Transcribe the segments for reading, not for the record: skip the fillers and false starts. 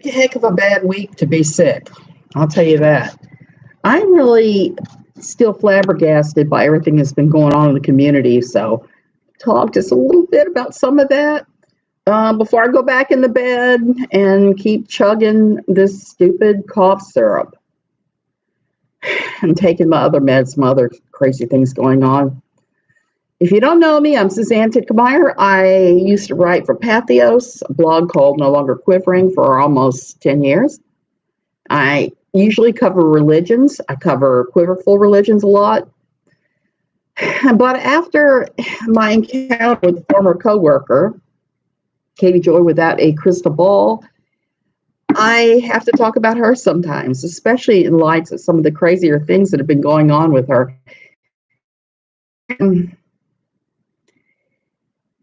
a heck of a bad week to be sick. I'll tell you that. I'm really still flabbergasted by everything that's been going on in the community. So, talk just a little bit about some of that before I go back in the bed and keep chugging this stupid cough syrup. I'm taking my other meds, some other crazy things going on. If you don't know me, I'm Suzanne Titkemeyer. I used to write for Pathos, a blog called No Longer Quivering, for almost 10 years. I usually cover religions. I cover quiverful religions a lot. But after my encounter with a former coworker, Katie Joy without a crystal ball, I have to talk about her sometimes, especially in light of some of the crazier things that have been going on with her.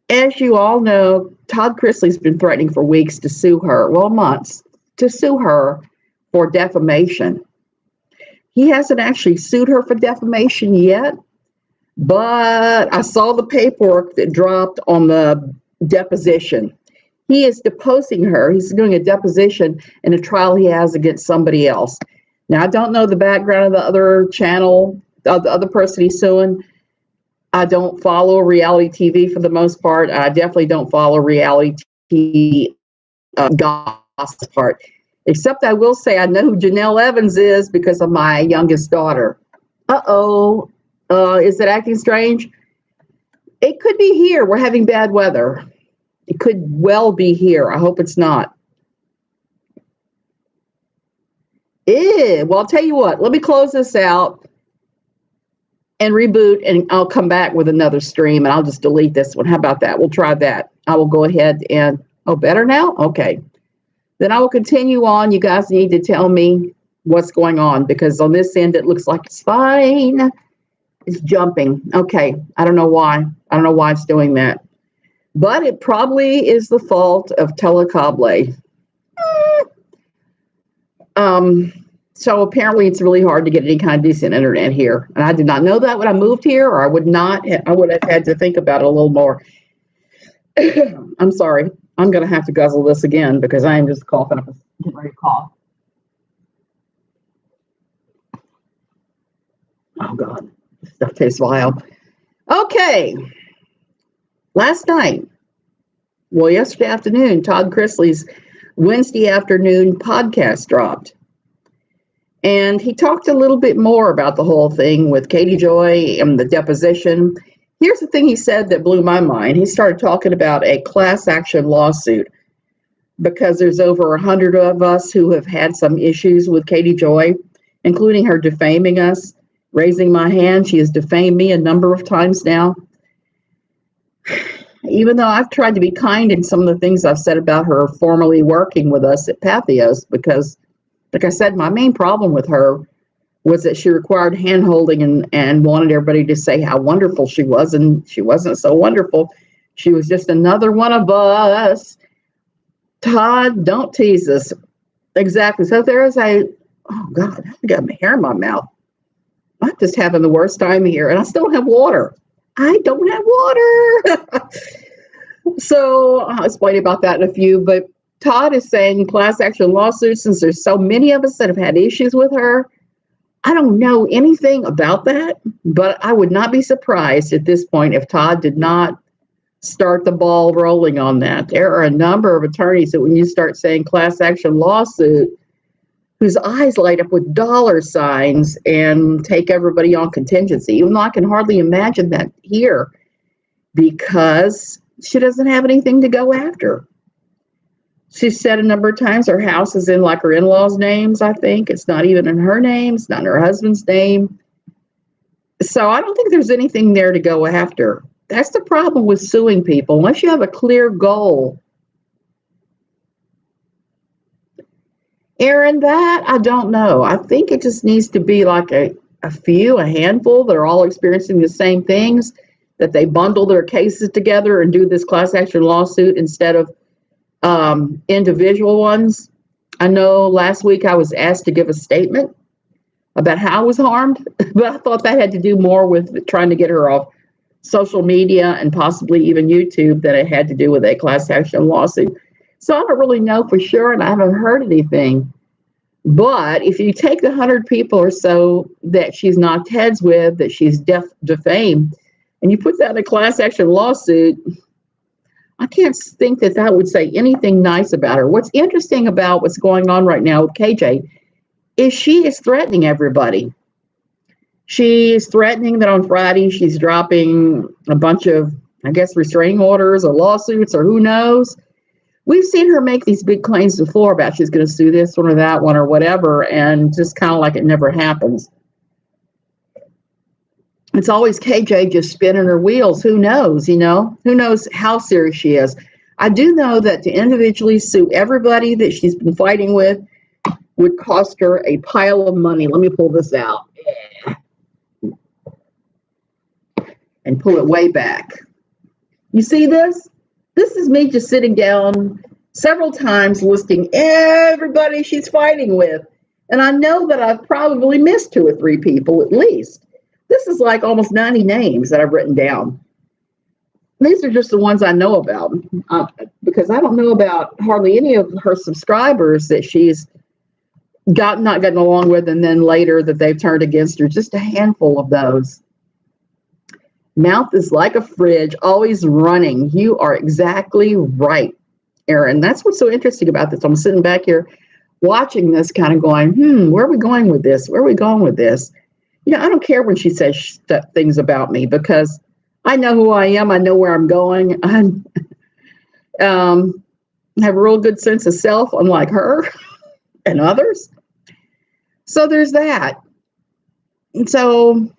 As you all know, Todd Chrisley's been threatening for weeks to sue her, well, months, to sue her for defamation. He hasn't actually sued her for defamation yet, but I saw the paperwork that dropped on the deposition. He is deposing her. He's doing a deposition in a trial he has against somebody else. Now, I don't know the background of the other channel, the other person he's suing. I don't follow reality TV for the most part. I definitely don't follow reality TV gossip part. Except I will say I know who Janelle Evans is because of my youngest daughter. Is it acting strange? It could be here. We're having bad weather. It could well be here. I hope it's not. Well, I'll tell you what. Let me close this out and reboot, and I'll come back with another stream, and I'll just delete this one. How about that? We'll try that. I will go ahead and, better now? Okay. Then I will continue on. You guys need to tell me what's going on, because on this end, it looks like it's fine. It's jumping. Okay. I don't know why. I don't know why it's doing that. But it probably is the fault of Telecable. So apparently it's really hard to get any kind of decent internet here. And I did not know that when I moved here, or I would have had to think about it a little more. I'm sorry. I'm going to have to guzzle this again because I am just coughing up, getting ready to cough. Oh, God. This stuff tastes wild. Okay. Yesterday afternoon, Todd Chrisley's Wednesday afternoon podcast dropped. And he talked a little bit more about the whole thing with Katie Joy and the deposition. Here's the thing he said that blew my mind. He started talking about a class action lawsuit because there's over 100 of us who have had some issues with Katie Joy, including her defaming us, raising my hand. She has defamed me a number of times now. Even though I've tried to be kind in some of the things I've said about her formerly working with us at Pathos, because like I said, my main problem with her was that she required hand-holding and wanted everybody to say how wonderful she was, and she wasn't so wonderful. She was just another one of us. Todd, don't tease us. Exactly. So oh, God, I got my hair in my mouth. I'm just having the worst time here, and I still don't have water. I don't have water. So I'll explain about that in a few, but Todd is saying class action lawsuits, since there's so many of us that have had issues with her. I don't know anything about that, but I would not be surprised at this point if Todd did not start the ball rolling on that. There are a number of attorneys that when you start saying class action lawsuit, whose eyes light up with dollar signs and take everybody on contingency, even though I can hardly imagine that here, because she doesn't have anything to go after. She said a number of times her house is in like her in-laws' names, I think. It's not even in her name. It's not in her husband's name. So I don't think there's anything there to go after. That's the problem with suing people. Unless you have a clear goal. Aaron, that I don't know. I think it just needs to be like a handful that are all experiencing the same things, that they bundle their cases together and do this class action lawsuit instead of individual ones. I know last week I was asked to give a statement about how I was harmed, but I thought that had to do more with trying to get her off social media and possibly even YouTube than it had to do with a class action lawsuit. So I don't really know for sure, and I haven't heard anything. But if you take the 100 people or so that she's knocked heads with, that she's defamed, and you put that in a class action lawsuit, I can't think that that would say anything nice about her. What's interesting about what's going on right now with KJ is she is threatening everybody. She is threatening that on Friday she's dropping a bunch of, I guess, restraining orders or lawsuits or who knows. We've seen her make these big claims before about she's going to sue this one or that one or whatever, and just kind of like it never happens. It's always KJ just spinning her wheels. Who knows, Who knows how serious she is. I do know that to individually sue everybody that she's been fighting with would cost her a pile of money. Let me pull this out. And pull it way back. You see this? This is me just sitting down several times listing everybody she's fighting with. And I know that I've probably missed 2 or 3 people at least. This is like almost 90 names that I've written down. These are just the ones I know about, because I don't know about hardly any of her subscribers that she's not gotten along with, and then later that they've turned against her. Just a handful of those. Mouth is like a fridge, always running. You are exactly right, Erin. That's what's so interesting about this. I'm sitting back here watching this, kind of going, where are we going with this? Where are we going with this? I don't care when she says things about me, because I know who I am. I know where I'm going. I have a real good sense of self, unlike her and others. So there's that. And so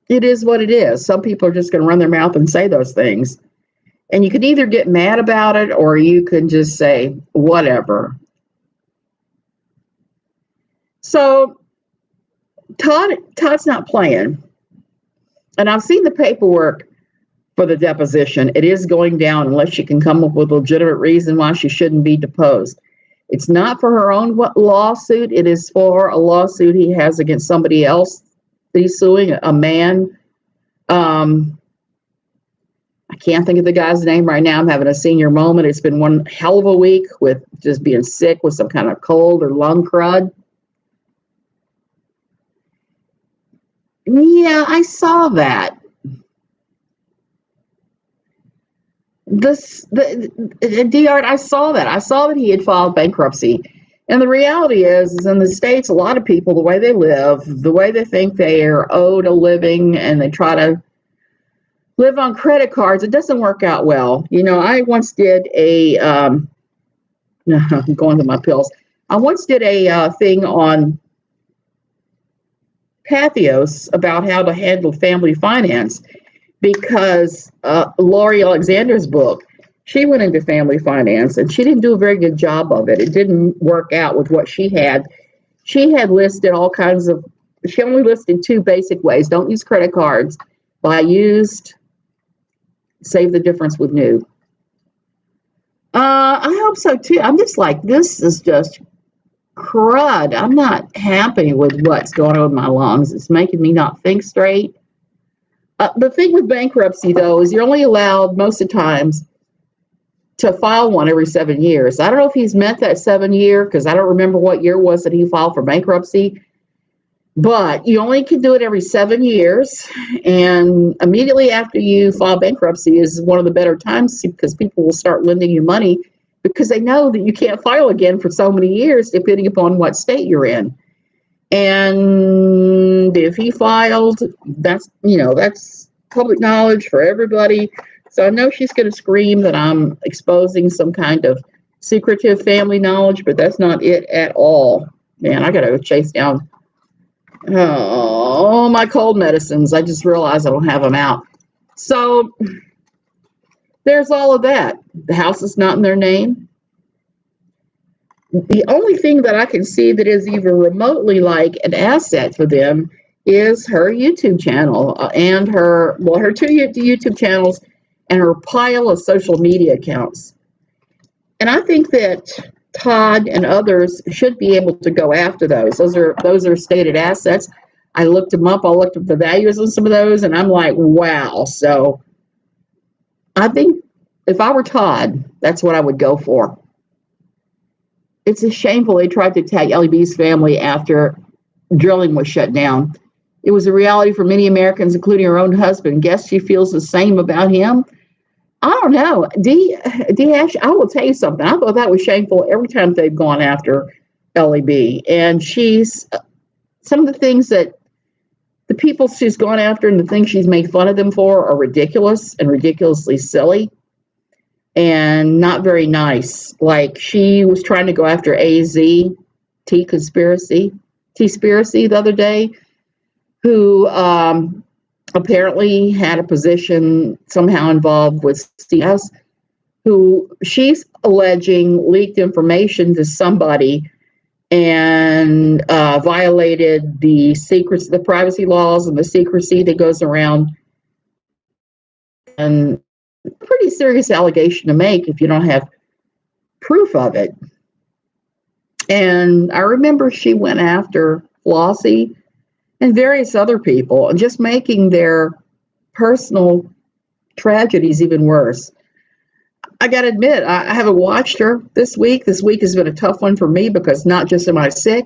it is what it is. Some people are just going to run their mouth and say those things. And you can either get mad about it, or you can just say, whatever. So Todd's not playing. And I've seen the paperwork for the deposition. It is going down unless she can come up with a legitimate reason why she shouldn't be deposed. It's not for her own lawsuit. It is for a lawsuit he has against somebody else. He's suing a man. I can't think of the guy's name right now. I'm having a senior moment. It's been one hell of a week with just being sick with some kind of cold or lung crud. Yeah, I saw that. DR, I saw that. I saw that he had filed bankruptcy. And the reality is in the States, a lot of people, the way they live, the way they think they are owed a living, and they try to live on credit cards, it doesn't work out well. I once did I'm going to my pills. I once did a thing on Pathos about how to handle family finance, because Lori Alexander's book, she went into family finance and she didn't do a very good job of it. It didn't work out with what she had. She had listed all kinds of, she only listed 2 basic ways. Don't use credit cards. Buy used, save the difference with new. I hope so too. I'm just like, this is just crud. I'm not happy with what's going on with my lungs. It's making me not think straight. The thing with bankruptcy, though, is you're only allowed most of the times to file one every 7 years. I don't know if he's meant that 7 year, because I don't remember what year it was that he filed for bankruptcy. But you only can do it every 7 years. And immediately after you file bankruptcy is one of the better times, because people will start lending you money, because they know that you can't file again for so many years, depending upon what state you're in. And if he filed, that's public knowledge for everybody. So I know she's going to scream that I'm exposing some kind of secretive family knowledge, but that's not it at all. Man, I got to go chase down my cold medicines. I just realized I don't have them out. So there's all of that. The house is not in their name. The only thing that I can see that is even remotely like an asset for them is her YouTube channel and her 2 YouTube channels and her pile of social media accounts. And I think that Todd and others should be able to go after those. Those are stated assets. I looked them up. I looked up the values of some of those, and I'm like, wow. So I think if I were Todd, that's what I would go for. it's a shameful they tried to attack LEB's family after drilling was shut down. It was a reality for many Americans, including her own husband. Guess she feels the same about him. I don't know. Ash, I will tell you something. I thought that was shameful every time they've gone after LEB. And some of the things that the people she's gone after and the things she's made fun of them for are ridiculous and ridiculously silly and not very nice. Like she was trying to go after T-Spiracy the other day, who apparently had a position somehow involved with CS, who she's alleging leaked information to somebody and violated the privacy laws and the secrecy that goes around. And pretty serious allegation to make if you don't have proof of it. And I remember she went after Flossie and various other people and just making their personal tragedies even worse. I got to admit, I haven't watched her this week. This week has been a tough one for me because not just am I sick,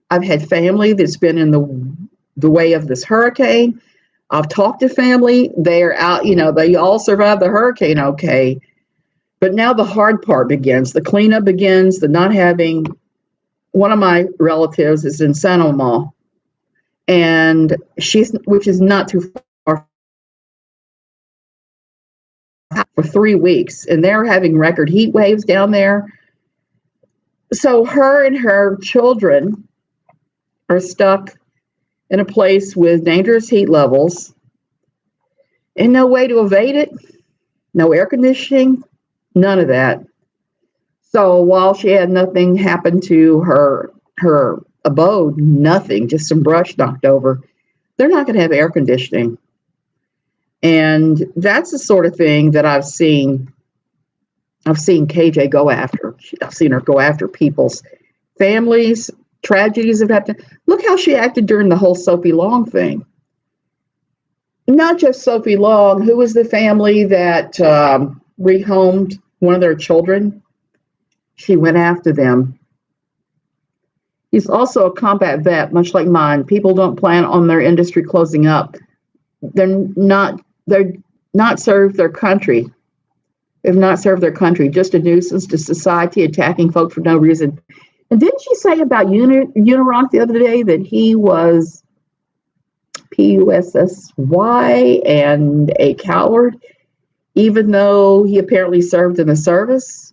I've had family that's been in the way of this hurricane. I've talked to family. They're out, they all survived the hurricane okay. But now the hard part begins. The cleanup begins, the not having. One of my relatives is in San Omar, and which is not too far, for 3 weeks, and they're having record heat waves down there. So her and her children are stuck in a place with dangerous heat levels and no way to evade it, no air conditioning, none of that. So while she had nothing happen to her abode, nothing, just some brush knocked over, they're not going to have air conditioning. And that's the sort of thing that I've seen KJ go after. I've seen her go after people's families, tragedies have happened. Look how she acted during the whole Sophie Long thing. Not just Sophie Long, who was the family that rehomed one of their children. She went after them. He's also a combat vet, much like mine. People don't plan on their industry closing up. They're not served their country. They've not served their country. Just a nuisance to society, attacking folks for no reason. And didn't she say about Unirock the other day that he was PUSSY and a coward, even though he apparently served in the service?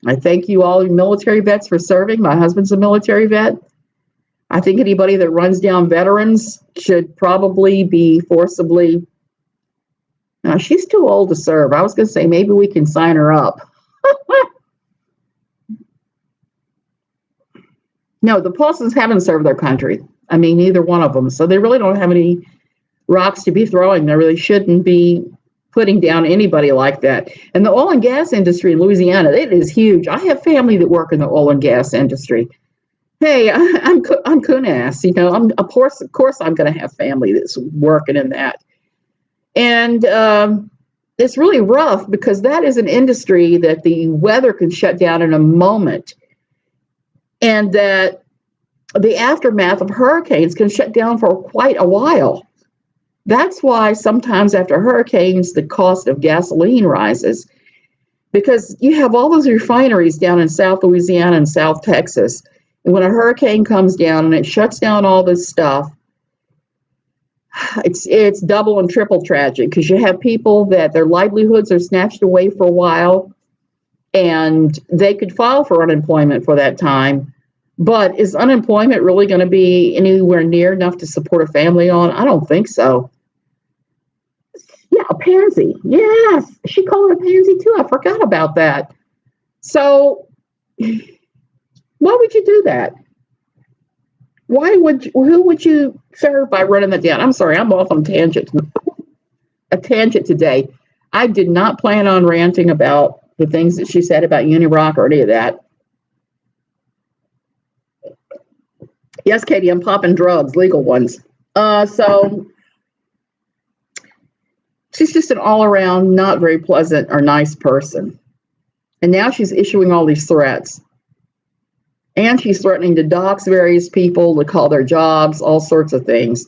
I thank you all military vets for serving. My husband's a military vet. I think anybody that runs down veterans should probably be forcibly. Now, she's too old to serve. I was going to say maybe we can sign her up. No, the Paulsons haven't served their country. I mean, neither one of them. So they really don't have any rocks to be throwing. They really shouldn't be putting down anybody like that. And the oil and gas industry in Louisiana, it is huge. I have family that work in the oil and gas industry. Hey, I'm Kunas, of course I'm going to have family that's working in that. And it's really rough because that is an industry that the weather can shut down in a moment, and that the aftermath of hurricanes can shut down for quite a while. That's why sometimes after hurricanes, the cost of gasoline rises, because you have all those refineries down in South Louisiana and South Texas. And when a hurricane comes down and it shuts down all this stuff, it's double and triple tragic, because you have people that their livelihoods are snatched away for a while, and they could file for unemployment for that time. But is unemployment really going to be anywhere near enough to support a family on? I don't think so. Yeah, a pansy. Yes, she called her a pansy too. I forgot about that. So why would you do that? Who would you serve by running that down? I'm sorry, I'm off on a tangent today. I did not plan on ranting about the things that she said about Unirock or any of that. Yes, Katie, I'm popping drugs, legal ones. So she's just an all-around, not very pleasant or nice person. And now she's issuing all these threats. And she's threatening to dox various people, to call their jobs, all sorts of things.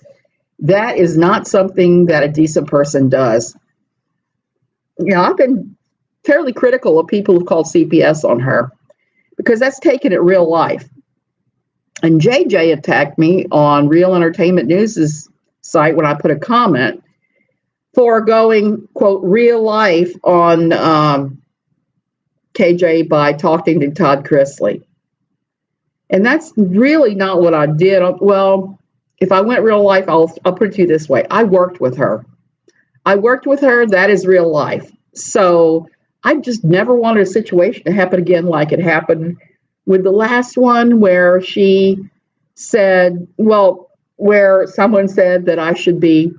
That is not something that a decent person does. I've been fairly critical of people who've called CPS on her because that's taken it real life. And JJ attacked me on Real Entertainment News' site when I put a comment for going, quote, real life on KJ by talking to Todd Chrisley. And that's really not what I did. Well, if I went real life, I'll put it to you this way. I worked with her. That is real life. So I just never wanted a situation to happen again like it happened with the last one where she said, where someone said that I should be,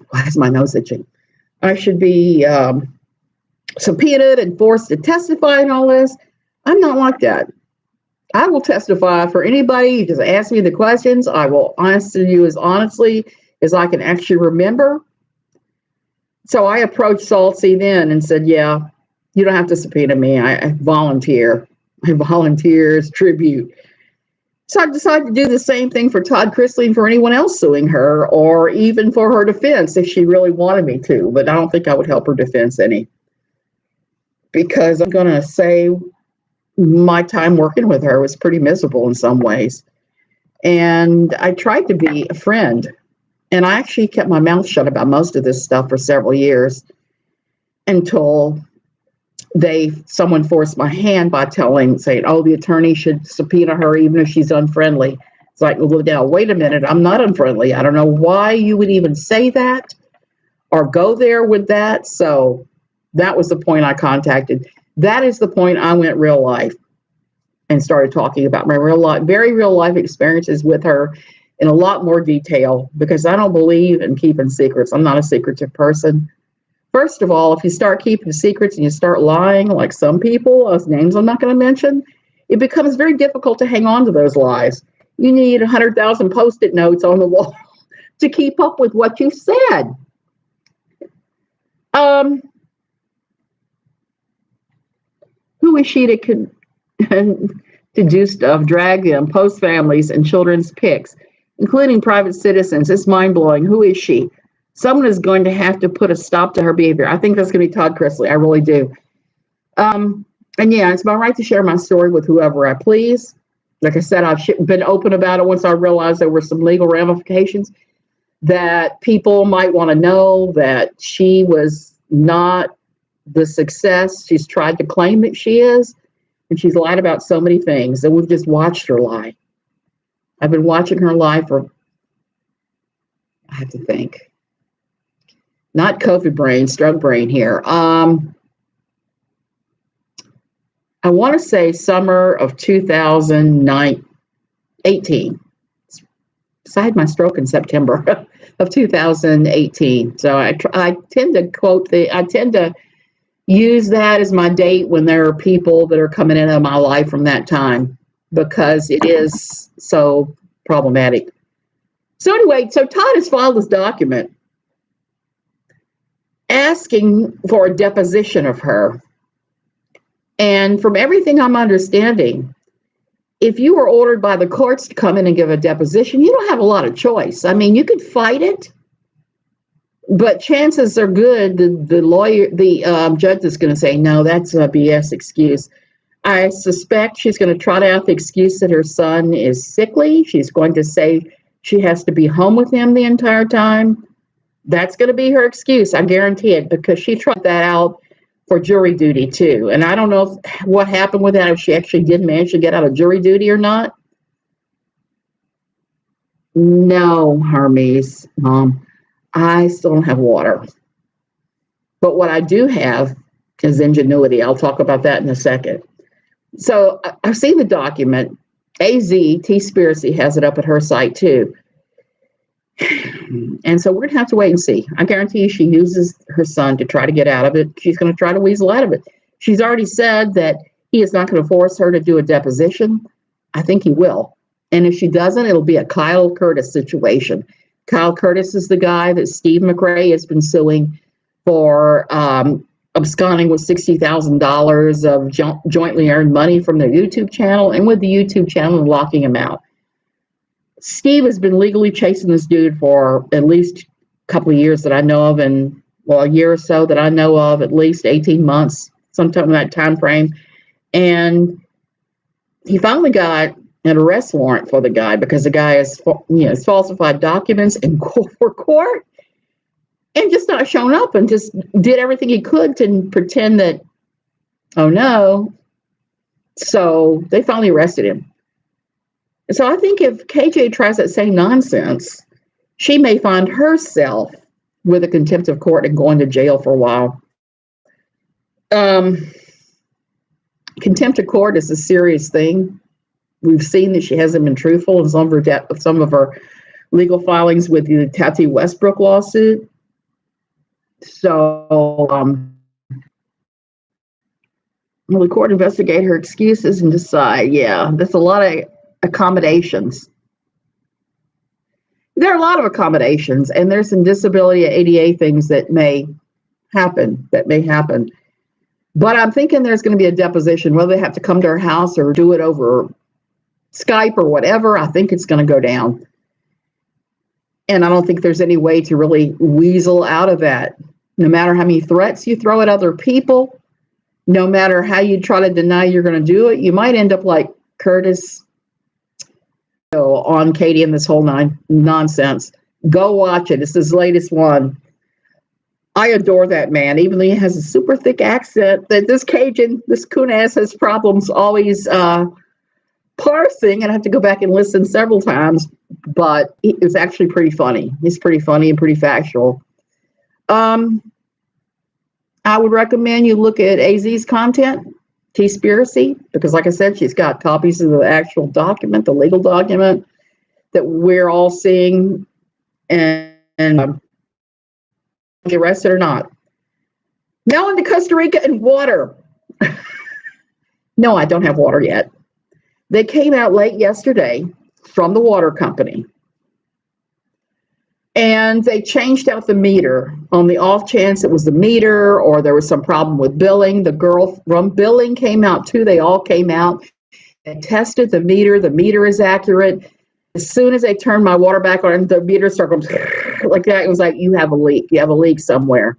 why is my nose itching? I should be subpoenaed and forced to testify and all this. I'm not like that. I will testify for anybody. You just ask me the questions. I will answer you as honestly as I can actually remember. So I approached Saltsy then and said, yeah, you don't have to subpoena me. I volunteer. I volunteer as tribute. So I decided to do the same thing for Todd Chrisley and for anyone else suing her, or even for her defense if she really wanted me to. But I don't think I would help her defense any. Because I'm going to say my time working with her was pretty miserable in some ways. And I tried to be a friend. And I actually kept my mouth shut about most of this stuff for several years until someone forced my hand by saying, oh, the attorney should subpoena her even if she's unfriendly. It's like, well, now, wait a minute, I'm not unfriendly. I don't know why you would even say that or go there with that. So that was the point I contacted. That is the point I went real life and started talking about my very real life experiences with her in a lot more detail, because I don't believe in keeping secrets. I'm not a secretive person. First of all, if you start keeping secrets and you start lying, like some people, whose names I'm not going to mention, it becomes very difficult to hang on to those lies. You need 100,000 Post-it notes on the wall to keep up with what you said. Who is she to do stuff, drag them, post families and children's pics, including private citizens? It's mind-blowing. Who is she? Someone is going to have to put a stop to her behavior. I think that's going to be Todd Chrisley. I really do. And yeah, it's my right to share my story with whoever I please. Like I said, I've been open about it once I realized there were some legal ramifications that people might want to know, that she was not the success she's tried to claim that she is. And she's lied about so many things, and we've just watched her lie. I've been watching her lie for, I have to think. Not COVID brain, stroke brain here. I want to say summer of 2018. So I had my stroke in September of 2018. So I tend to use that as my date when there are people that are coming into my life from that time, because it is so problematic. So anyway, so Todd has filed this document asking for a deposition of her. And from everything I'm understanding, if you were ordered by the courts to come in and give a deposition, you don't have a lot of choice. I mean, you could fight it, but chances are good the judge is going to say, no, that's a BS excuse. I suspect she's going to trot out the excuse that her son is sickly. She's going to say she has to be home with him the entire time. That's going to be her excuse, I guarantee it, because she tried that out for jury duty too. And I don't know what happened with that, if she actually did manage to get out of jury duty or not. No, Hermes, Mom, I still don't have water. But what I do have is ingenuity. I'll talk about that in a second. So I've seen the document. T-Spiracy has it up at her site too. And so we're going to have to wait and see. I guarantee you she uses her son to try to get out of it. She's going to try to weasel out of it. She's already said that he is not going to force her to do a deposition. I think he will. And if she doesn't, it'll be a Kyle Curtis situation. Kyle Curtis is the guy that Steve McRae has been suing for absconding with $60,000 of jointly earned money from their YouTube channel, and with the YouTube channel locking him out. Steve has been legally chasing this dude for at least a couple of years that I know of, and well, a year or so that I know of, at least 18 months, sometime in that time frame. And he finally got an arrest warrant for the guy because the guy has, has falsified documents in court and just not shown up, and just did everything he could to pretend that, oh no. So they finally arrested him. So I think if KJ tries that same nonsense, she may find herself with a contempt of court and going to jail for a while. Contempt of court is a serious thing. We've seen that she hasn't been truthful in some of her legal filings with the Tati Westbrook lawsuit. So will the court investigate her excuses and decide? Yeah, that's a lot of accommodations. There are a lot of accommodations, and there's some disability ADA things that may happen. But I'm thinking there's going to be a deposition, whether they have to come to her house or do it over Skype or whatever. I think it's going to go down. And I don't think there's any way to really weasel out of that. No matter how many threats you throw at other people, no matter how you try to deny you're going to do it, you might end up like Curtis on Katie and this whole nonsense. Go watch it. It's his latest one. I adore that man, even though he has a super thick accent that this coon ass has problems always parsing, and I have to go back and listen several times, but it's actually pretty funny. He's pretty funny and pretty factual. I would recommend you look at AZ's content, T-Spiracy, because like I said, she's got copies of the actual document, the legal document that we're all seeing, and get arrested or not. Now into Costa Rica and water. No, I don't have water yet. They came out late yesterday from the water company, and they changed out the meter on the off chance it was the meter or there was some problem with billing. The girl from billing came out too. They all came out and tested the meter. The meter is accurate. As soon as they turned my water back on, the meter started going like that. It was like, you have a leak. You have a leak somewhere.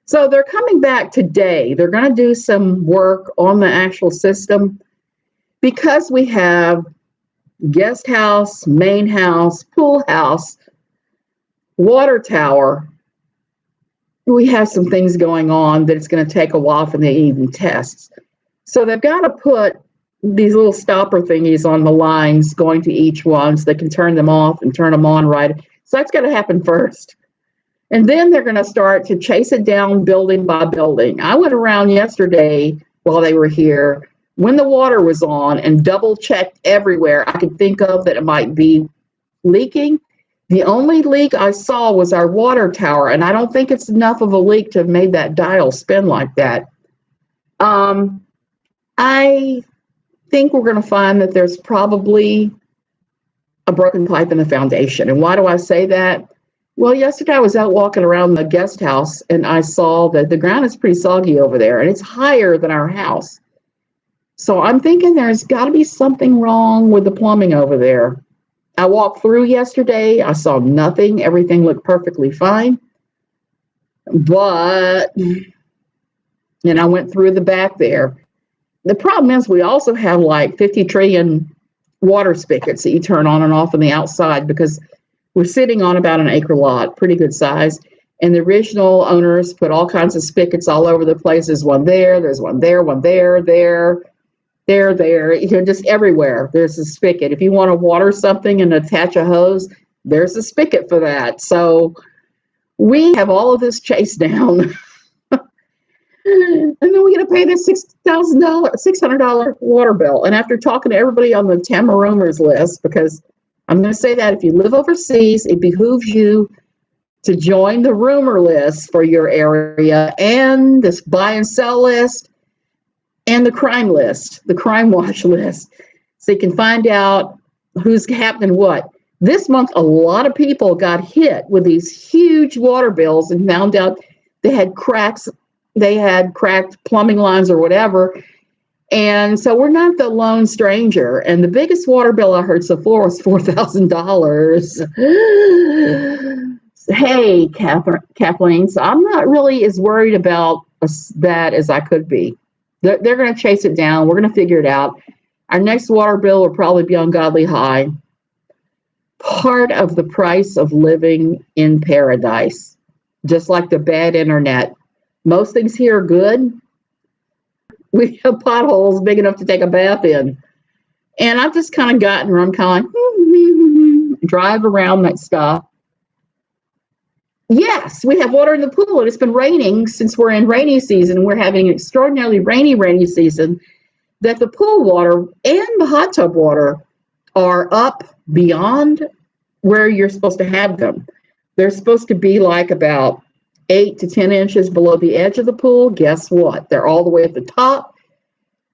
So they're coming back today. They're going to do some work on the actual system because we have guest house, main house, pool house, water tower. We have some things going on that it's going to take a while for them to even test. So they've got to put these little stopper thingies on the lines going to each one so they can turn them off and turn them on right. So that's got to happen first. And then they're going to start to chase it down building by building. I went around yesterday while they were here when the water was on and double checked everywhere I could think of that it might be leaking. The only leak I saw was our water tower, and I don't think it's enough of a leak to have made that dial spin like that. I think we're going to find that there's probably a broken pipe in the foundation. And why do I say that? Well, yesterday I was out walking around the guest house, and I saw that the ground is pretty soggy over there, and it's higher than our house. So I'm thinking there's got to be something wrong with the plumbing over there. I walked through yesterday. I saw nothing. Everything looked perfectly fine. But, and I went through the back there. The problem is we also have like 50 trillion water spigots that you turn on and off on the outside because we're sitting on about an acre lot, pretty good size. And the original owners put all kinds of spigots all over the place. There's one there, there's one there, one there, there, just everywhere. There's a spigot. If you want to water something and attach a hose, there's a spigot for that. So we have all of this chased down. And then we got to pay this $600 water bill. And after talking to everybody on the Tamara Rumors list, because I'm going to say that if you live overseas, it behooves you to join the rumor list for your area and this buy and sell list and the crime list, the crime watch list, so you can find out who's happening what. This month, a lot of people got hit with these huge water bills and found out they had cracks they had cracked plumbing lines or whatever. And so we're not the lone stranger. And the biggest water bill I heard so far was $4,000. Hey, Kathleen, so I'm not really as worried about that as I could be. They're going to chase it down. We're going to figure it out. Our next water bill will probably be ungodly high. Part of the price of living in paradise, just like the bad internet. Most things here are good. We have potholes big enough to take a bath in. And I've just kind of gotten where I'm kind of like, drive around that stuff. Yes, we have water in the pool, and it's been raining since we're in rainy season. We're having an extraordinarily rainy season, that the pool water and the hot tub water are up beyond where you're supposed to have them. They're supposed to be like about 8 to 10 inches below the edge of the pool. Guess what? They're all the way at the top.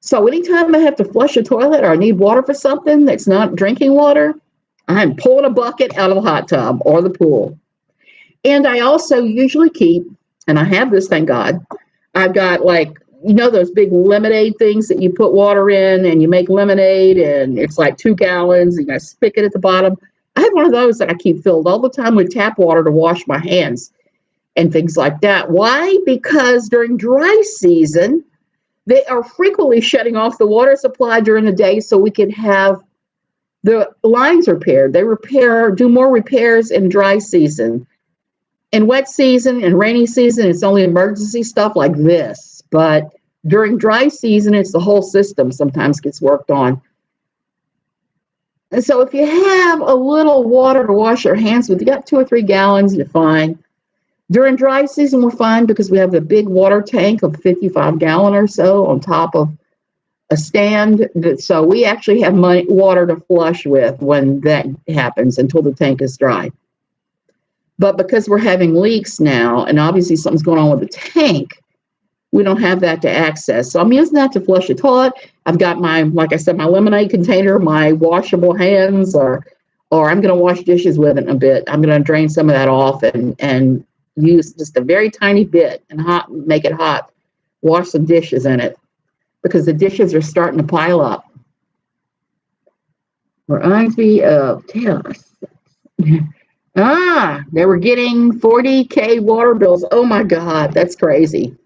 So anytime I have to flush a toilet or I need water for something that's not drinking water, I'm pulling a bucket out of the hot tub or the pool. And I also usually keep, and I have this, thank God, I've got like, you know, those big lemonade things that you put water in and you make lemonade, and it's like 2 gallons and you got a spigot at the bottom. I have one of those that I keep filled all the time with tap water to wash my hands and things like that. Why? Because during dry season, they are frequently shutting off the water supply during the day so we can have the lines repaired. They do more repairs in dry season. In wet season and rainy season, it's only emergency stuff like this. But during dry season, it's the whole system sometimes gets worked on. And so if you have a little water to wash your hands with, you got 2 or 3 gallons, you're fine. During dry season, we're fine because we have the big water tank of 55 gallon or so on top of a stand. So we actually have water to flush with when that happens until the tank is dry. But because we're having leaks now, and obviously something's going on with the tank, we don't have that to access. So I'm using that to flush a toilet. I've got my, like I said, my lemonade container, my washable hands, or I'm going to wash dishes with it in a bit. I'm going to drain some of that off and use just a very tiny bit and make it hot. Wash some dishes in it because the dishes are starting to pile up. Reminds me of Taylor's. They were getting 40K water bills. Oh my God, that's crazy.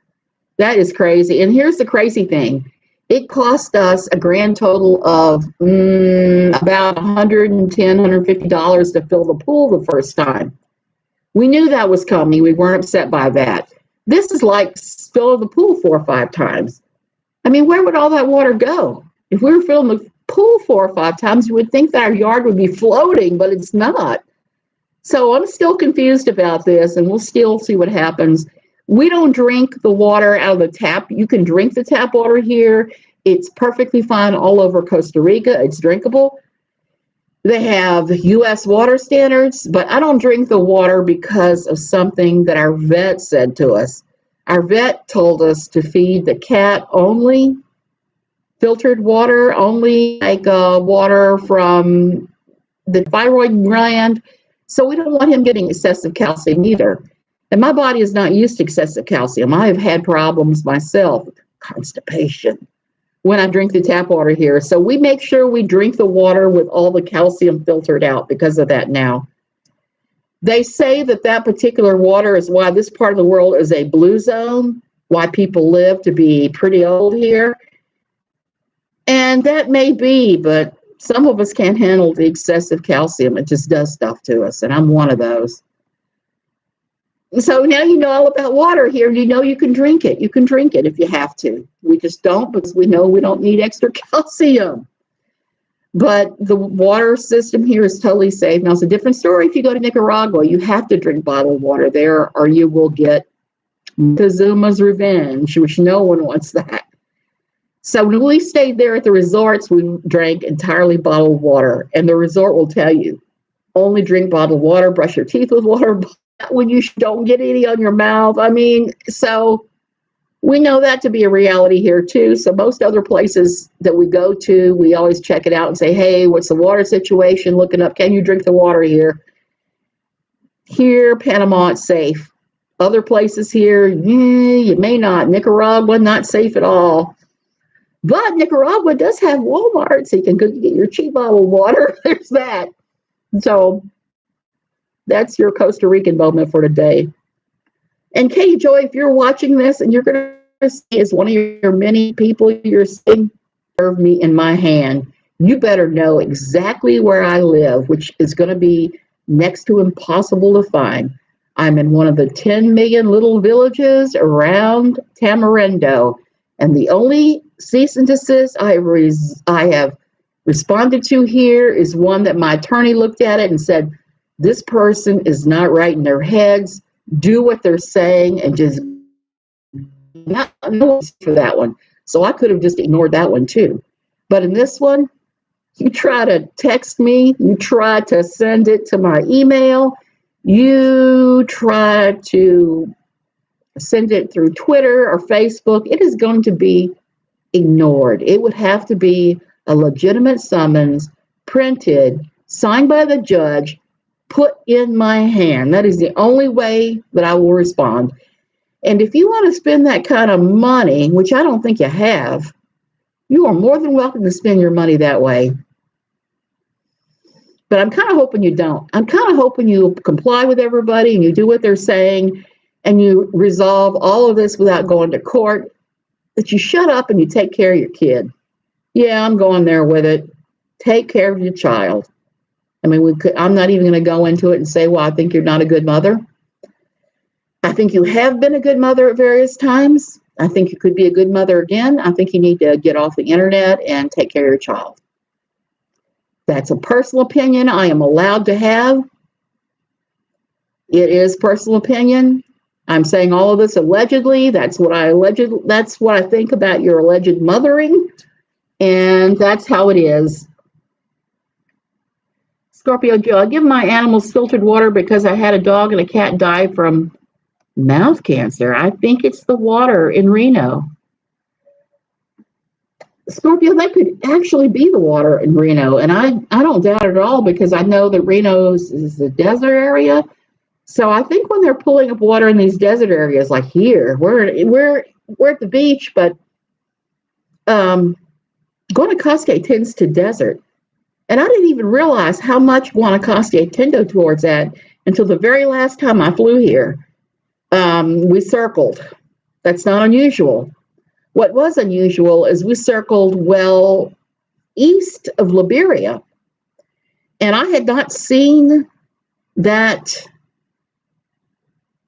That is crazy. And here's the crazy thing. It cost us a grand total of about $110, $150 to fill the pool the first time. We knew that was coming. We weren't upset by that. This is like filling the pool 4 or 5 times. I mean, where would all that water go? If we were filling the pool 4 or 5 times, you would think that our yard would be floating, but it's not. So I'm still confused about this, and we'll still see what happens. We don't drink the water out of the tap. You can drink the tap water here. It's perfectly fine all over Costa Rica. It's drinkable. They have U.S. water standards, but I don't drink the water because of something that our vet said to us. Our vet told us to feed the cat only filtered water, only like water from the thyroid gland. So we don't want him getting excessive calcium either. And my body is not used to excessive calcium. I have had problems myself, constipation, when I drink the tap water here. So we make sure we drink the water with all the calcium filtered out because of that now. They say that that particular water is why this part of the world is a blue zone, why people live to be pretty old here. And that may be, but some of us can't handle the excessive calcium. It just does stuff to us, and I'm one of those. So now you know all about water here. You know you can drink it. You can drink it if you have to. We just don't because we know we don't need extra calcium. But the water system here is totally safe. Now, it's a different story if you go to Nicaragua. You have to drink bottled water there or you will get Montezuma's revenge, which no one wants that. So when we stayed there at the resorts, we drank entirely bottled water. And the resort will tell you, only drink bottled water, brush your teeth with water when you don't get any on your mouth. I mean, so we know that to be a reality here too. So most other places that we go to, we always check it out and say, hey, what's the water situation? Looking up, can you drink the water here? Here, Panama, it's safe. Other places here, you may not. Nicaragua, not safe at all. But Nicaragua does have Walmart, so you can go get your cheap bottled water. There's that. So that's your Costa Rican moment for today. And Katie Joy, if you're watching this and you're going to see as one of your many people you're seeing, serve me in my hand, you better know exactly where I live, which is going to be next to impossible to find. I'm in one of the 10 million little villages around Tamarindo, and the only cease and desist I have responded to here is one that my attorney looked at it and said, this person is not right in their heads. Do what they're saying and just not no for that one. So I could have just ignored that one too. But in this one, you try to text me, you try to send it to my email, you try to send it through Twitter or Facebook, it is going to be ignored. It would have to be a legitimate summons, printed, signed by the judge, put in my hand. That is the only way that I will respond. And if you want to spend that kind of money, which I don't think you have, you are more than welcome to spend your money that way. But I'm kind of hoping you don't. I'm kind of hoping you comply with everybody and you do what they're saying and you resolve all of this without going to court, that you shut up and you take care of your kid. Yeah, I'm going there with it. Take care of your child. I mean, I'm not even going to go into it and say, well, I think you're not a good mother. I think you have been a good mother at various times. I think you could be a good mother again. I think you need to get off the internet and take care of your child. That's a personal opinion I am allowed to have. It is personal opinion. I'm saying all of this allegedly. That's what I think about your alleged mothering. And that's how it is. Scorpio Joe, I give my animals filtered water because I had a dog and a cat die from mouth cancer. I think it's the water in Reno. Scorpio, that could actually be the water in Reno. And I don't doubt it at all because I know that Reno is a desert area. So I think when they're pulling up water in these desert areas like here, we're at the beach, but Guanacaste tends to desert. And I didn't even realize how much Guanacaste tended towards that until the very last time I flew here. We circled. That's not unusual. What was unusual is we circled well east of Liberia. And I had not seen that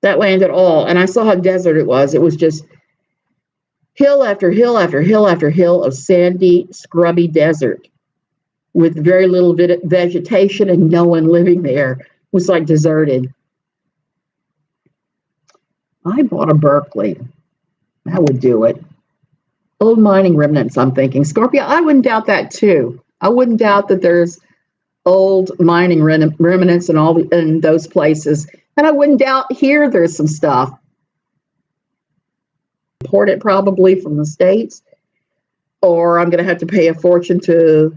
land at all. And I saw how desert it was. It was just hill after hill after hill after hill of sandy, scrubby desert with very little vegetation and no one living there. It was like deserted. I bought a Berkeley. That would do it. Old mining remnants, I'm thinking. Scorpio, I wouldn't doubt that too. I wouldn't doubt that there's old mining remnants in those places. And I wouldn't doubt here there's some stuff. Imported probably from the States. Or I'm going to have to pay a fortune to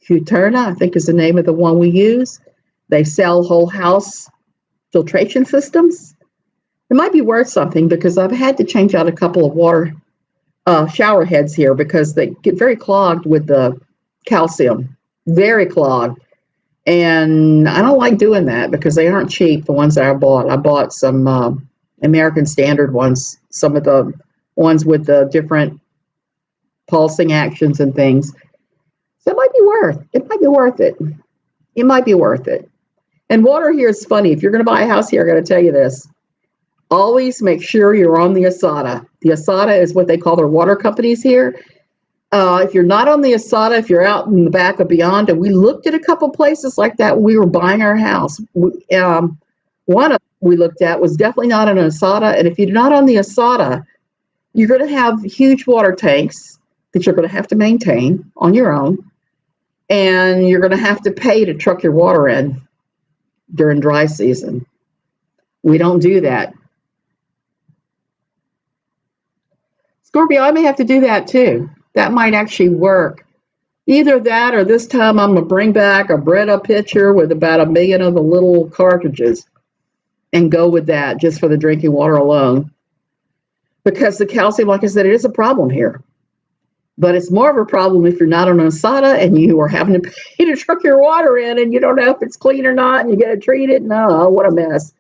Futerna, I think is the name of the one we use. They sell whole house filtration systems. It might be worth something because I've had to change out a couple of water shower heads here because they get very clogged with the calcium, very clogged. And I don't like doing that because they aren't cheap, the ones that I bought. I bought some American Standard ones, some of the ones with the different pulsing actions and things. So it might be worth it. It might be worth it. And water here is funny. If you're going to buy a house here, I got to tell you this. Always make sure you're on the Asada. The Asada is what they call their water companies here. If you're not on the Asada, if you're out in the back of Beyond, and we looked at a couple places like that when we were buying our house. One of we looked at was definitely not an Asada. And if you're not on the Asada, you're going to have huge water tanks that you're going to have to maintain on your own. And you're going to have to pay to truck your water in during dry season. We don't do that. Scorpio, I may have to do that too. That might actually work. Either that or this time I'm going to bring back a Brita pitcher with about 1 million of the little cartridges. and go with that just for the drinking water alone. Because the calcium, like I said, it is a problem here. But it's more of a problem if you're not on an Asada and you are having to pay to truck your water in and you don't know if it's clean or not and you got to treat it. No, what a mess.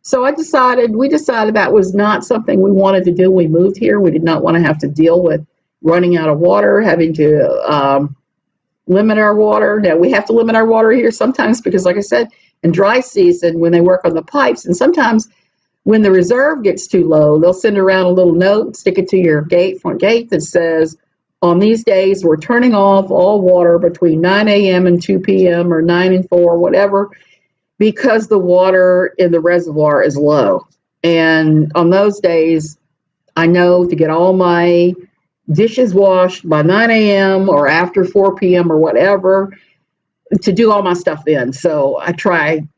So we decided that was not something we wanted to do when we moved here. We did not want to have to deal with running out of water, having to limit our water. Now, we have to limit our water here sometimes because, like I said, in dry season, when they work on the pipes, and sometimes when the reserve gets too low, they'll send around a little note, stick it to your front gate that says, on these days, we're turning off all water between 9 a.m. and 2 p.m. or 9 and 4, whatever, because the water in the reservoir is low. And on those days, I know to get all my dishes washed by 9 a.m. or after 4 p.m. or whatever, to do all my stuff then. So I try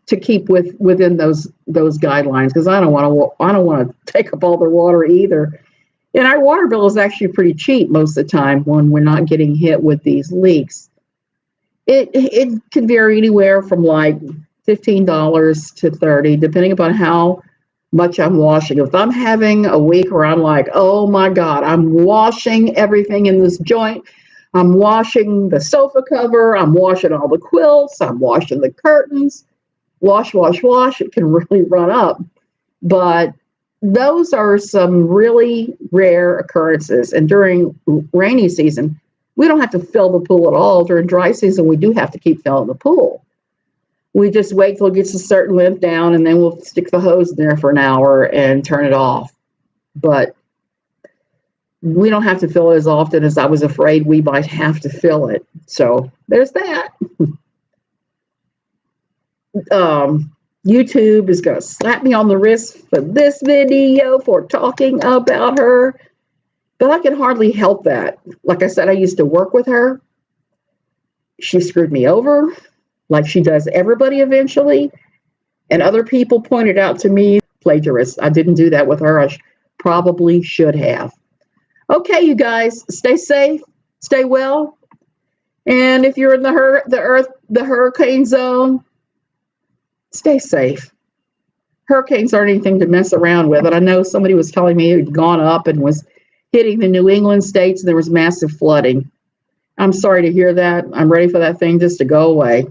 to keep within those guidelines because I don't want to take up all their water either. And our water bill is actually pretty cheap most of the time when we're not getting hit with these leaks. It can vary anywhere from like $15 to $30, depending upon how much I'm washing. If I'm having a week where I'm like, oh my God, I'm washing everything in this joint. I'm washing the sofa cover. I'm washing all the quilts. I'm washing the curtains. Wash. It can really run up. But those are some really rare occurrences. And during rainy season, we don't have to fill the pool at all. During dry season, we do have to keep filling the pool. We just wait till it gets a certain length down, and then we'll stick the hose in there for an hour and turn it off. But we don't have to fill it as often as I was afraid we might have to fill it. So there's that. YouTube is going to slap me on the wrist for this video for talking about her, but I can hardly help that. Like I said, I used to work with her. She screwed me over like she does everybody eventually, and other people pointed out to me, plagiarist. I didn't do that with her. I probably should have. Okay, you guys, stay safe, stay well, and if you're in the hurricane zone, stay safe. Hurricanes aren't anything to mess around with. And I know somebody was telling me it had gone up and was hitting the New England states and there was massive flooding. I'm sorry to hear that. I'm ready for that thing just to go away.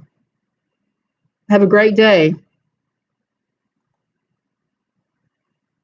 Have a great day.